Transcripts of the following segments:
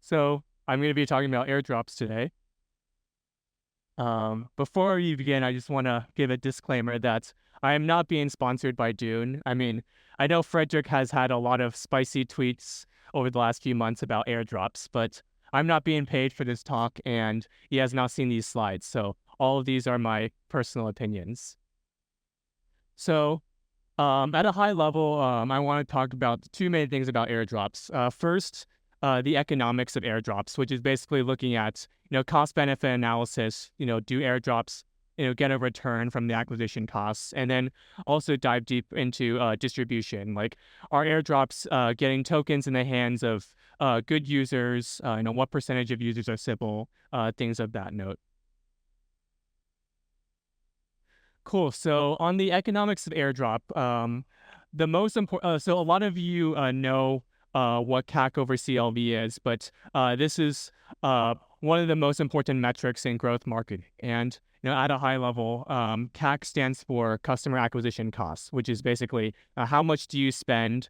So I'm going to be talking about airdrops today. Before we begin, I just want to give a disclaimer that I am not being sponsored by Dune. I mean, I know Frederick has had a lot of spicy tweets over the last few months about airdrops, but I'm not being paid for this talk, and he has not seen these slides. So all of these are my personal opinions. So at a high level, I want to talk about two main things about airdrops. First, the economics of airdrops, which is basically looking at cost benefit analysis. Do airdrops get a return from the acquisition costs, and then also dive deep into distribution. Like, are airdrops getting tokens in the hands of good users? What percentage of users are sybil? Things of that note. Cool. So on the economics of airdrop, the most important. So a lot of you know what CAC over CLV is, but this is one of the most important metrics in growth marketing. And at a high level, CAC stands for customer acquisition costs, which is basically how much do you spend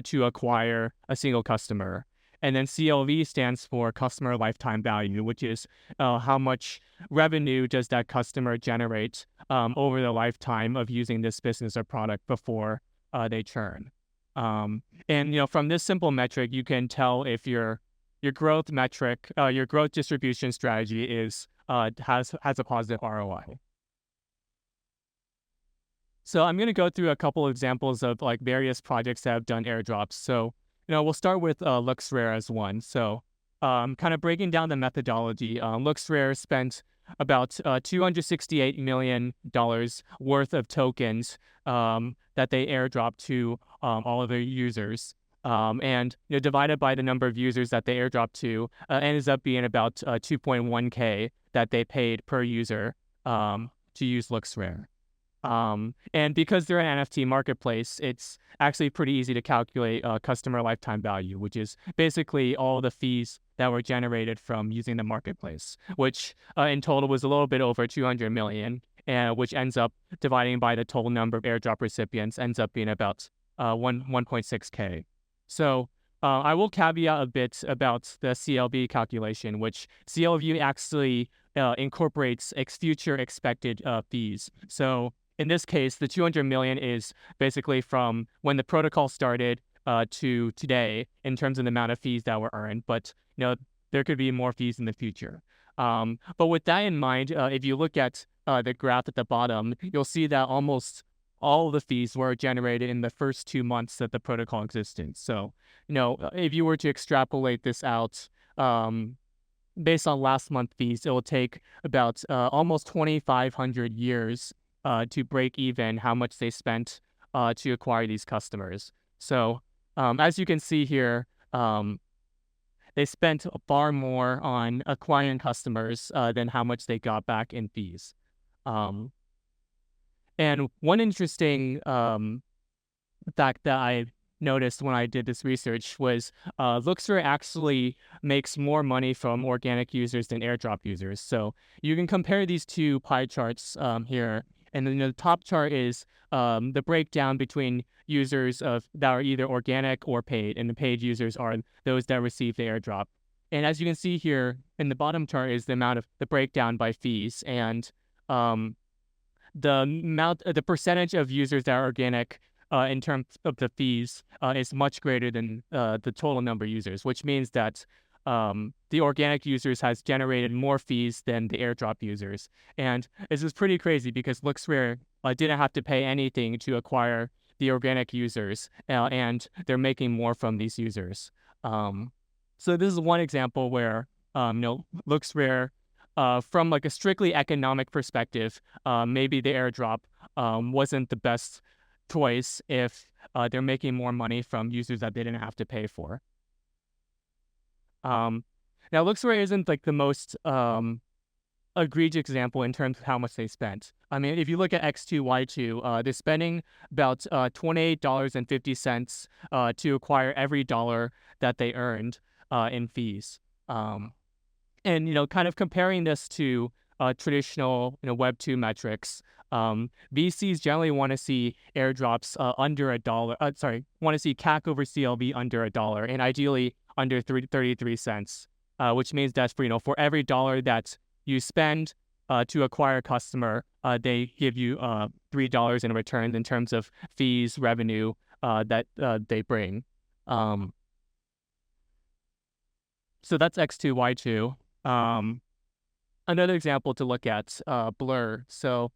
to acquire a single customer. And then CLV stands for customer lifetime value, which is how much revenue does that customer generate over the lifetime of using this business or product before they churn. And from this simple metric, you can tell if your growth metric, your growth distribution strategy has a positive ROI. So I'm going to go through a couple of examples of like various projects that have done airdrops. So we'll start with LooksRare as one. So kind of breaking down the methodology, LooksRare spent about $268 million worth of tokens that they airdropped to all of their users. And divided by the number of users that they airdropped to, ends up being about 2.1K that they paid per user to use LooksRare. And because they're an NFT marketplace, it's actually pretty easy to calculate customer lifetime value, which is basically all the fees that were generated from using the marketplace, which in total was a little bit over 200 million, which ends up dividing by the total number of airdrop recipients, ends up being about 1.6K. So I will caveat a bit about the CLV calculation, which CLV actually incorporates future expected fees. So in this case, the 200 million is basically from when the protocol started to today in terms of the amount of fees that were earned. But there could be more fees in the future. But with that in mind, if you look at the graph at the bottom, you'll see that almost all of the fees were generated in the first 2 months that the protocol existed. So, if you were to extrapolate this out, based on last month fees, it will take about almost 2,500 years to break even how much they spent to acquire these customers. So as you can see here, they spent far more on acquiring customers than how much they got back in fees. And one interesting fact that I noticed when I did this research was LooksRare actually makes more money from organic users than airdrop users. So you can compare these two pie charts here. And then the top chart is the breakdown between users that are either organic or paid, and the paid users are those that receive the airdrop. And as you can see here, in the bottom chart is the breakdown by fees, and the percentage of users that are organic in terms of the fees is much greater than the total number of users, which means that the organic users has generated more fees than the airdrop users. And this is pretty crazy because LooksRare didn't have to pay anything to acquire the organic users, and they're making more from these users. So this is one example where LooksRare, from like a strictly economic perspective, maybe the airdrop wasn't the best choice if they're making more money from users that they didn't have to pay for. Now, LooksRare isn't like the most egregious example in terms of how much they spent. I mean, if you look at X2Y2, they're spending about $28.50 to acquire every dollar that they earned in fees. And kind of comparing this to traditional Web 2 metrics, VCs generally want to see airdrops under $1. Want to see CAC over CLV under $1, and ideally under 33 cents. which means that for every dollar that you spend to acquire a customer, they give you $3 in return in terms of fees, revenue that they bring. So that's X2, Y2. Another example to look at, Blur. So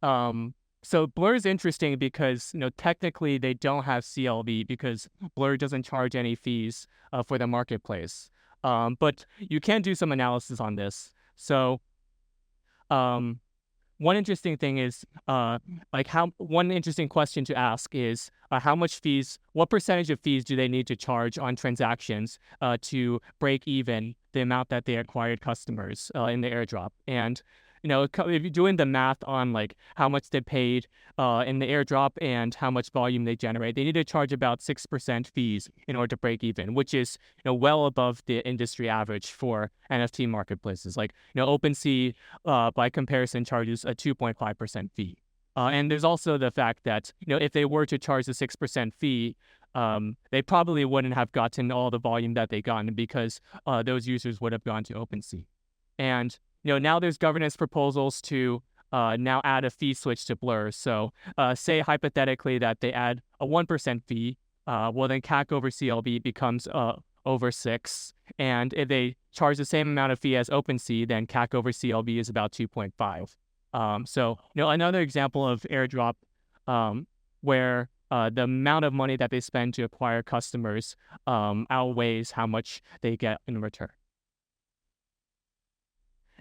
Blur is interesting because technically they don't have CLV because Blur doesn't charge any fees for the marketplace. But you can do some analysis on this. So one interesting thing is one interesting question to ask is how much fees, what percentage of fees do they need to charge on transactions to break even the amount that they acquired customers in the airdrop. And if you're doing the math on how much they paid in the airdrop and how much volume they generate, they need to charge about 6% fees in order to break even, which is well above the industry average for NFT marketplaces. OpenSea by comparison charges a 2.5% fee. And there's also the fact that if they were to charge the 6% fee, they probably wouldn't have gotten all the volume that they gotten because those users would have gone to OpenSea. And now there's governance proposals to now add a fee switch to Blur. So say hypothetically that they add a 1% fee, well then CAC over CLV becomes over 6. And if they charge the same amount of fee as OpenSea, then CAC over CLV is about 2.5. So another example of airdrop where the amount of money that they spend to acquire customers outweighs how much they get in return.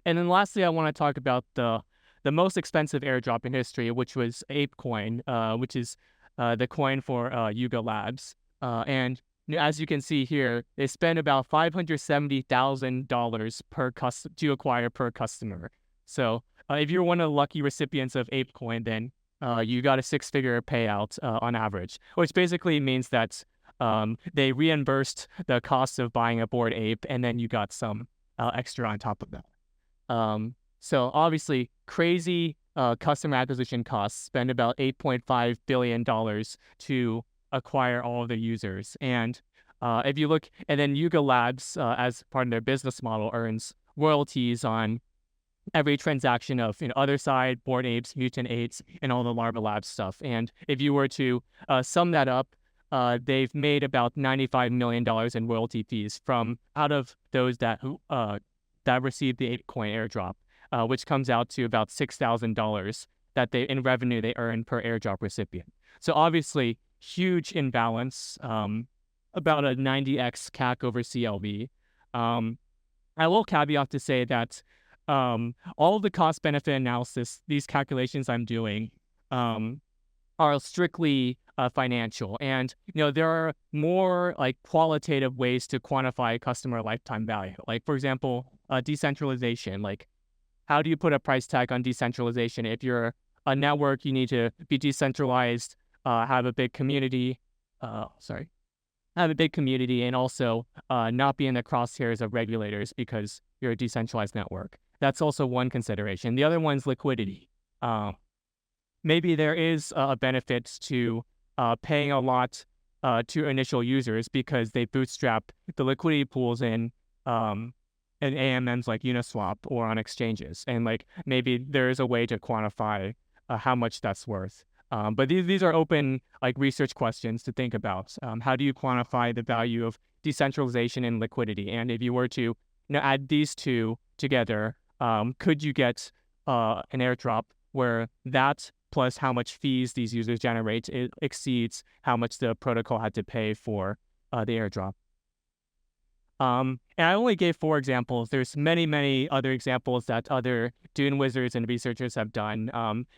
And then lastly, I want to talk about the most expensive airdrop in history, which was Apecoin, which is the coin for Yuga Labs. And as you can see here, they spend about $570,000 to acquire per customer. So if you're one of the lucky recipients of Apecoin, then you got a 6-figure payout on average, which basically means that they reimbursed the cost of buying a Bored Ape, and then you got some extra on top of that. So obviously, crazy customer acquisition costs, spend about $8.5 billion to acquire all of the users. And if you look, and then Yuga Labs, as part of their business model, earns royalties on every transaction of Other Side, Bored Apes, Mutant Apes, and all the Larva Labs stuff. And if you were to sum that up, they've made about $95 million in royalty fees from out of those that received the Apecoin airdrop, which comes out to about $6,000 that they in revenue they earn per airdrop recipient. So obviously, huge imbalance, about a 90x CAC over CLV. I will caveat to say that all of the cost-benefit analysis, these calculations I'm doing, are strictly financial, and there are more qualitative ways to quantify customer lifetime value. For example, decentralization. How do you put a price tag on decentralization? If you're a network, you need to be decentralized, have a big community. Have a big community, and also not be in the crosshairs of regulators because you're a decentralized network. That's also one consideration. The other one's liquidity. Maybe there is a benefit to paying a lot to initial users because they bootstrap the liquidity pools in AMMs like Uniswap or on exchanges. And maybe there is a way to quantify how much that's worth. But these are open research questions to think about. How do you quantify the value of decentralization and liquidity? And if you were to add these two together, could you get an airdrop where that plus how much fees these users generate exceeds how much the protocol had to pay for the airdrop? And I only gave 4 examples. There's many, many other examples that other Dune wizards and researchers have done.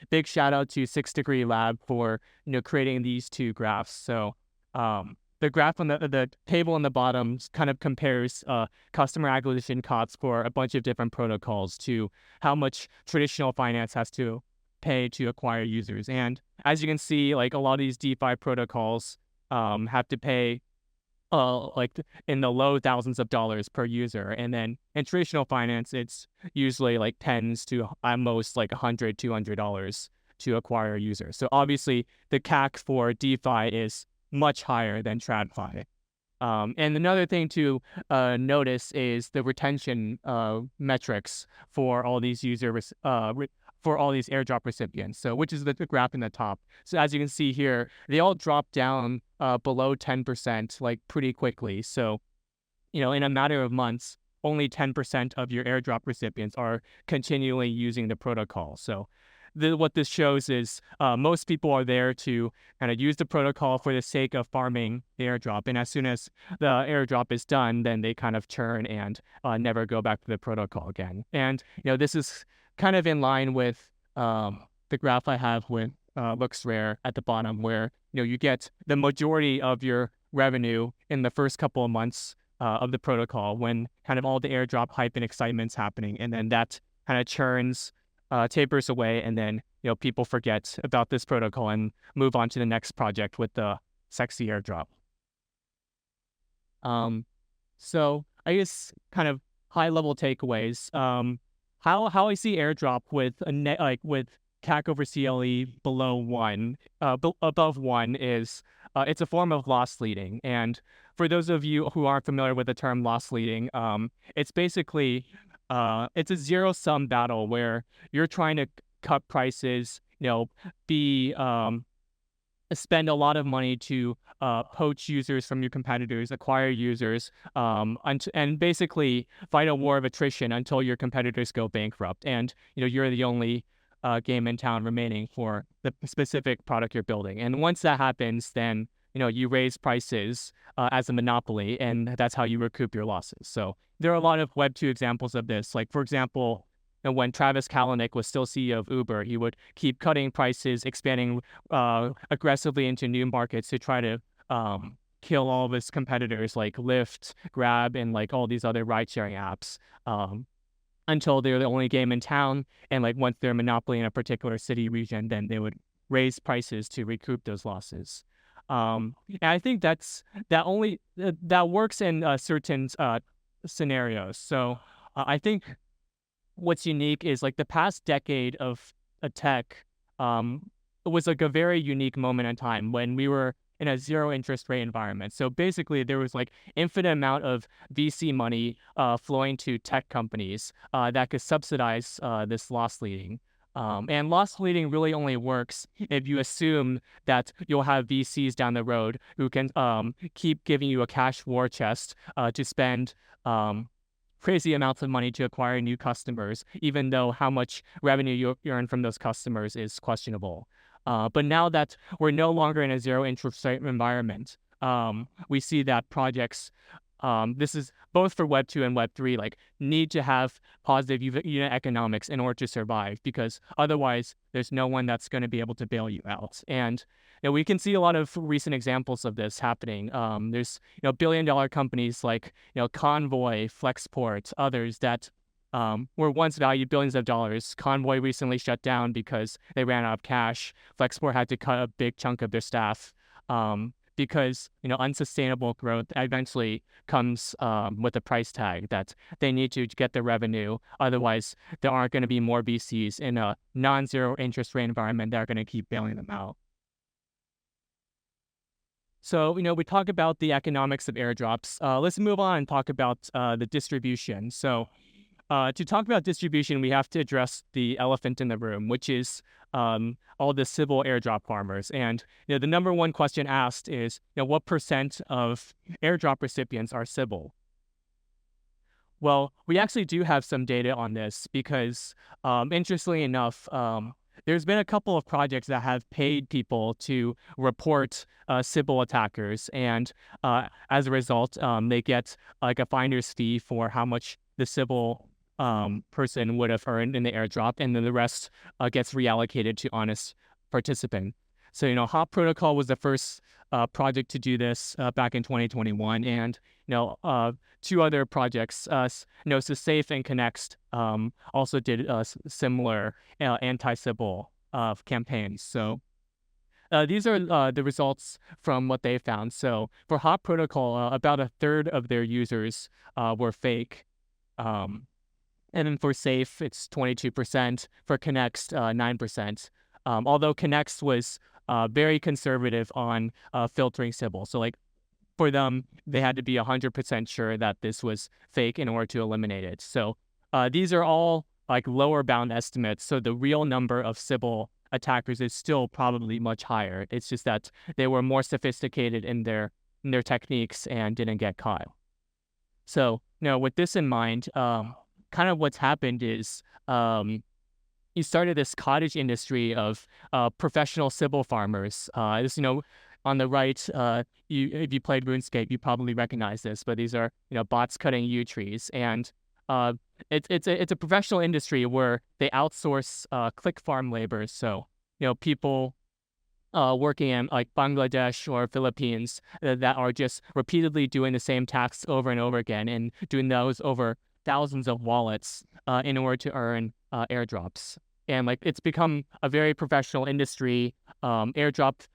Big shout out to 6 Degree Lab for creating these 2 graphs. So the graph on the table on the bottom kind of compares customer acquisition costs for a bunch of different protocols to how much traditional finance has to pay to acquire users. And as you can see, a lot of these DeFi protocols have to pay in the low thousands of dollars per user. And then in traditional finance, it's usually tens to at most $100, $200 to acquire a user. So obviously the CAC for DeFi is much higher than TradFi. And another thing to notice is the retention metrics for all these for all these airdrop recipients. So, which is the graph in the top. So, as you can see here, they all drop down below 10%, like pretty quickly. So, in a matter of months, only 10% of your airdrop recipients are continually using the protocol. So what this shows is most people are there to kind of use the protocol for the sake of farming the airdrop. And as soon as the airdrop is done, then they kind of churn and never go back to the protocol again. And, this is kind of in line with the graph I have with looks rare at the bottom, where, you get the majority of your revenue in the first couple of months of the protocol when kind of all the airdrop hype and excitement's happening. And then that kind of churns, tapers away, and then, people forget about this protocol and move on to the next project with the sexy airdrop. So I guess kind of high level takeaways. How I see airdrop with a net, with CAC over CLE below 1, above 1 is it's a form of loss leading. And for those of you who aren't familiar with the term loss leading, it's basically it's a zero-sum battle where you're trying to cut prices, spend a lot of money to poach users from your competitors, acquire users, and basically fight a war of attrition until your competitors go bankrupt. And, you're the only game in town remaining for the specific product you're building. And once that happens, then, you raise prices as a monopoly, and that's how you recoup your losses. So there are a lot of Web2 examples of this. Like, for example, when Travis Kalanick was still CEO of Uber, he would keep cutting prices, expanding aggressively into new markets to try to kill all of his competitors like Lyft, Grab, and like all these other ride-sharing apps until they're the only game in town. And like once they're a monopoly in a particular city region, then they would raise prices to recoup those losses. And I think that works in certain scenarios. So I think what's unique is like the past decade of tech was like a very unique moment in time when we were in a zero interest rate environment. So basically there was like infinite amount of VC money flowing to tech companies that could subsidize this loss leading. And loss leading really only works if you assume that you'll have VCs down the road who can keep giving you a cash war chest to spend crazy amounts of money to acquire new customers, even though how much revenue you earn from those customers is questionable. But now that we're no longer in a zero interest rate environment, we see that projects, this is both for Web 2 and Web 3, like need to have positive unit economics in order to survive, because otherwise there's no one that's going to be able to bail you out. And we can see a lot of recent examples of this happening. There's billion-dollar companies like Convoy, Flexport, others that were once valued billions of dollars. Convoy recently shut down because they ran out of cash. Flexport had to cut a big chunk of their staff because unsustainable growth eventually comes with a price tag that they need to get the revenue. Otherwise, there aren't going to be more VCs in a non-zero interest rate environment that are going to keep bailing them out. So, we talk about the economics of airdrops. Let's move on and talk about the distribution. So, to talk about distribution, we have to address the elephant in the room, which is all the sybil airdrop farmers. And the number one question asked is, what % of airdrop recipients are sybil? Well, we actually do have some data on this because, interestingly enough, there's been a couple of projects that have paid people to report sybil attackers, and as a result, they get like a finder's fee for how much the sybil person would have earned in the airdrop, and then the rest gets reallocated to honest participant. So, Hop Protocol was the first project to do this back in 2021, and two other projects, Safe and Connext, also did similar anti-sybil campaigns. So these are the results from what they found. So for Hop Protocol, about a third of their users were fake. And then for Safe, it's 22%. For Connext, 9%. Although Connext was very conservative on filtering sybil. So like for them, they had to be 100% sure that this was fake in order to eliminate it. So these are all like lower bound estimates. So the real number of sybil attackers is still probably much higher. It's just that they were more sophisticated in their techniques and didn't get caught. So, with this in mind, kind of what's happened is you started this cottage industry of professional sybil farmers. On the right, if you played RuneScape, you probably recognize this, but these are bots cutting yew trees, and it's a professional industry where they outsource click farm labor. So people working in like Bangladesh or Philippines that are just repeatedly doing the same tasks over and over again and doing those over thousands of wallets in order to earn airdrops. And like it's become a very professional industry. Airdrop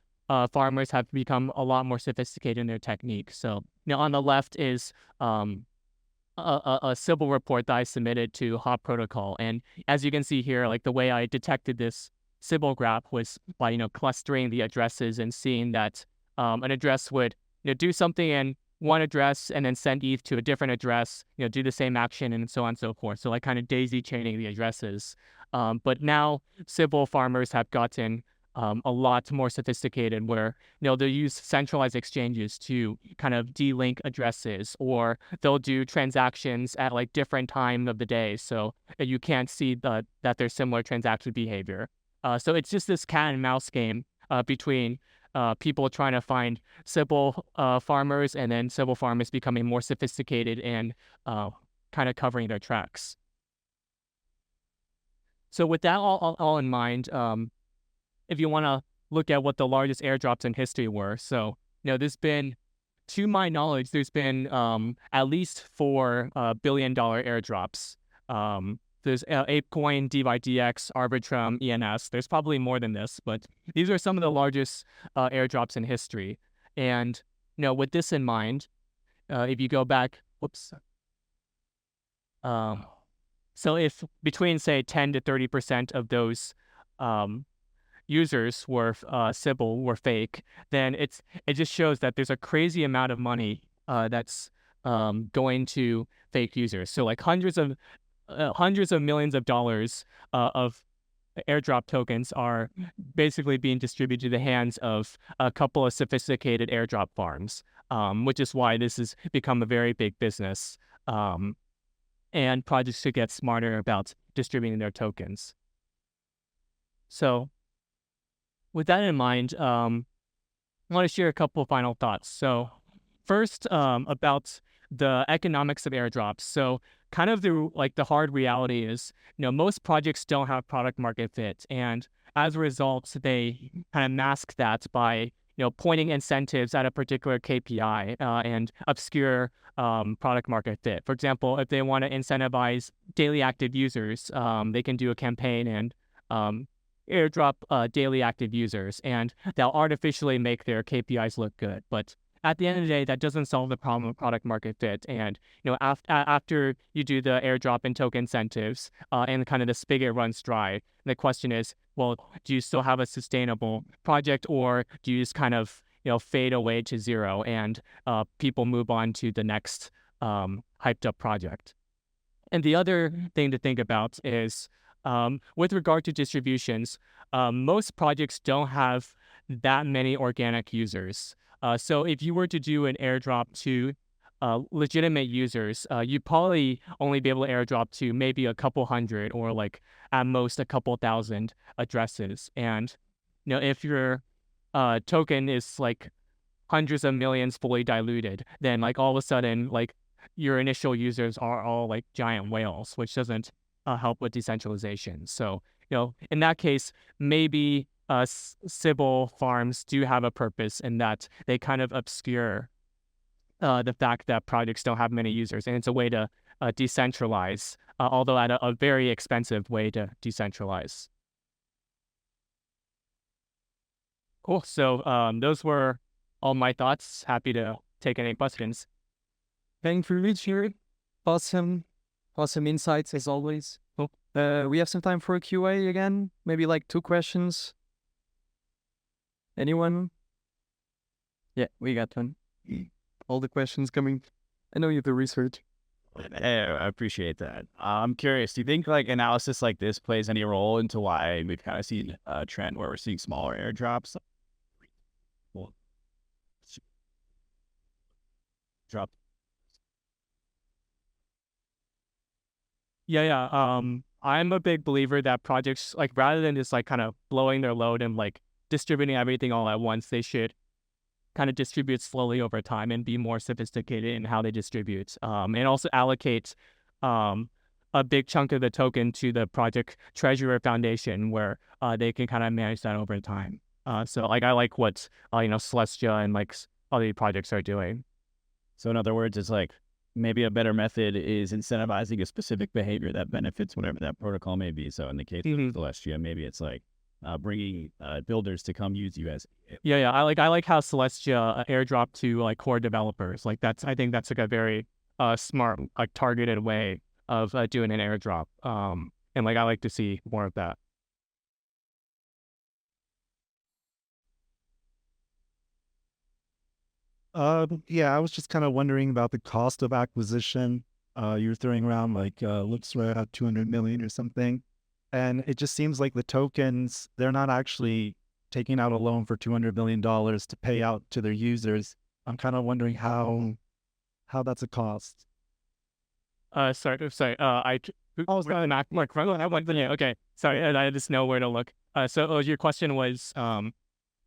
farmers have become a lot more sophisticated in their technique. So on the left is a sybil report that I submitted to Hop Protocol, and as you can see here, like the way I detected this sybil graph was by clustering the addresses and seeing that an address would do something in one address and then send ETH to a different address, do the same action and so on and so forth. So like kind of daisy chaining the addresses. But now sybil farmers have gotten a lot more sophisticated where they'll use centralized exchanges to kind of delink addresses, or they'll do transactions at like different time of the day so you can't see that there's similar transaction behavior. So it's just this cat and mouse game between people trying to find sybil farmers and then sybil farmers becoming more sophisticated and kind of covering their tracks. So with that all in mind, if you want to look at what the largest airdrops in history were, so there's been, to my knowledge, there's been at least 4 billion-dollar airdrops. There's Apecoin, DYDX, Arbitrum, ENS. There's probably more than this, but these are some of the largest airdrops in history. And with this in mind, if you go back, so if between say 10 to 30% of those users were sybil were fake, then it just shows that there's a crazy amount of money that's going to fake users. So like hundreds of millions of dollars of airdrop tokens are basically being distributed to the hands of a couple of sophisticated airdrop farms, which is why this has become a very big business. And projects should get smarter about distributing their tokens. So with that in mind, I want to share a couple of final thoughts. So first, about the economics of airdrops. So kind of the hard reality is, most projects don't have product market fit. And as a result, they kind of mask that by, pointing incentives at a particular KPI and obscure product market fit. For example, if they want to incentivize daily active users, they can do a campaign and airdrop daily active users, and they'll artificially make their KPIs look good. But at the end of the day, that doesn't solve the problem of product market fit. And after you do the airdrop and token incentives, and kind of the spigot runs dry, the question is, well, do you still have a sustainable project, or do you just kind of fade away to zero and people move on to the next hyped up project? And the other thing to think about is, with regard to distributions, most projects don't have that many organic users. So if you were to do an airdrop to legitimate users, you'd probably only be able to airdrop to maybe a couple hundred, or like at most a couple thousand addresses. And if your token is like hundreds of millions fully diluted, then like all of a sudden like your initial users are all like giant whales, which doesn't help with decentralization. So in that case, maybe sybil farms do have a purpose in that they kind of obscure the fact that projects don't have many users, and it's a way to decentralize, although at a very expensive way to decentralize. Cool. So those were all my thoughts. Happy to take any questions. Thank you, Richard. Awesome insights as always. Cool. We have some time for a QA again. Maybe like 2 questions. Anyone? Yeah, we got one. all the questions coming. I know you do research. I appreciate that. I'm curious, do you think like analysis like this plays any role into why we've kind of seen a trend where we're seeing smaller airdrops? Well, drop. Yeah. I'm a big believer that projects, like, rather than just like kind of blowing their load and like distributing everything all at once, they should kind of distribute slowly over time and be more sophisticated in how they distribute. And also allocate a big chunk of the token to the project treasurer foundation where they can kind of manage that over time. So like I like what Celestia and like other projects are doing. So in other words, it's like maybe a better method is incentivizing a specific behavior that benefits whatever that protocol may be. So in the case of Celestia, maybe it's like bringing builders to come use you as. Yeah. I like how Celestia airdrop to like core developers. Like I think that's like a very smart, like targeted way of doing an airdrop. And like I like to see more of that. Yeah, I was just kind of wondering about the cost of acquisition. You're throwing around like looks right at 200 million or something. And it just seems like the tokens, they're not actually taking out a loan for $200 million to pay out to their users. I'm kind of wondering how that's a cost. Sorry. Okay. Sorry, I just know where to look. So your question was,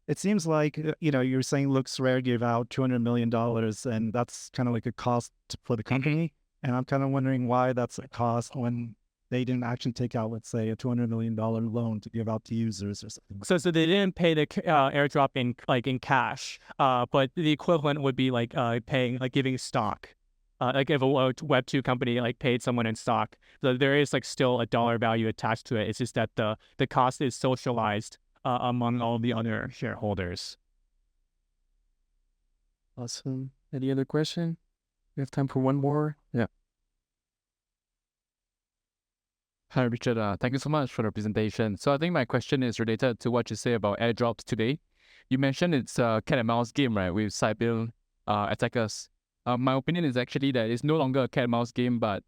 It seems like, you're saying Looks Rare gave out $200 million, and that's kind of like a cost for the company. And I'm kind of wondering why that's a cost when they didn't actually take out, let's say, a $200 million loan to give out to users or something. So they didn't pay the airdrop in cash, but the equivalent would be like paying, like giving stock. Like if a Web2 company like paid someone in stock, so there is like still a dollar value attached to it. It's just that the cost is socialized among all the other shareholders. Awesome. Any other question? We have time for one more. Yeah. Hi, Richard. Thank you so much for the presentation. So I think my question is related to what you say about airdrops today. You mentioned it's a cat and mouse game, right, with sybil attackers. My opinion is actually that it's no longer a cat and mouse game, but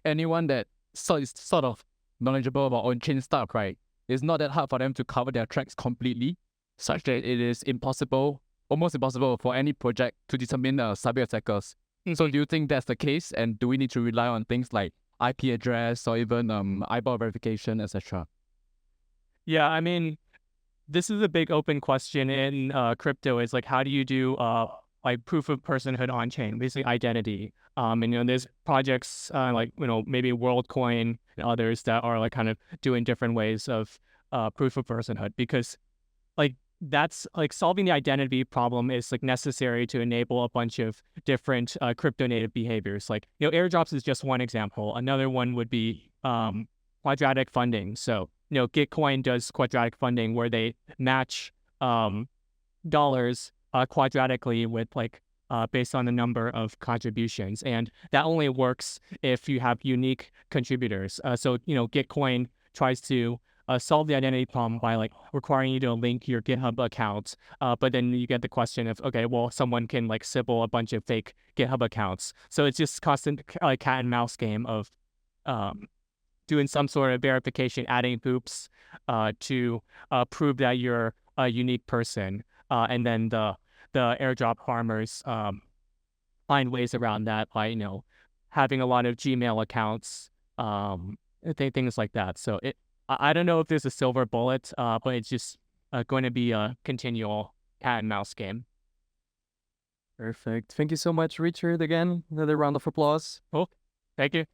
anyone that is sort of knowledgeable about on-chain stuff, right, it's not that hard for them to cover their tracks completely, such that it is almost impossible for any project to determine cyber attackers. So do you think that's the case? And do we need to rely on things like IP address or even eyeball verification, etc.? Yeah, I mean, this is a big open question in crypto. Is like, how do you do like proof of personhood on chain, basically identity? And there's projects like maybe WorldCoin and others that are like kind of doing different ways of proof of personhood, because like that's like solving the identity problem is like necessary to enable a bunch of different crypto native behaviors. Like airdrops is just one example. Another one would be quadratic funding. So Gitcoin does quadratic funding where they match dollars quadratically with like based on the number of contributions, and that only works if you have unique contributors. So Gitcoin tries to solve the identity problem by like requiring you to link your GitHub account, but then you get the question of, okay, well, someone can like sybil a bunch of fake GitHub accounts. So it's just constant like cat and mouse game of doing some sort of verification, adding hoops to prove that you're a unique person, and then the airdrop farmers find ways around that by having a lot of Gmail accounts, things like that. So I don't know if there's a silver bullet, but it's just going to be a continual cat and mouse game. Perfect. Thank you so much, Richard. Again, another round of applause. Cool. Thank you.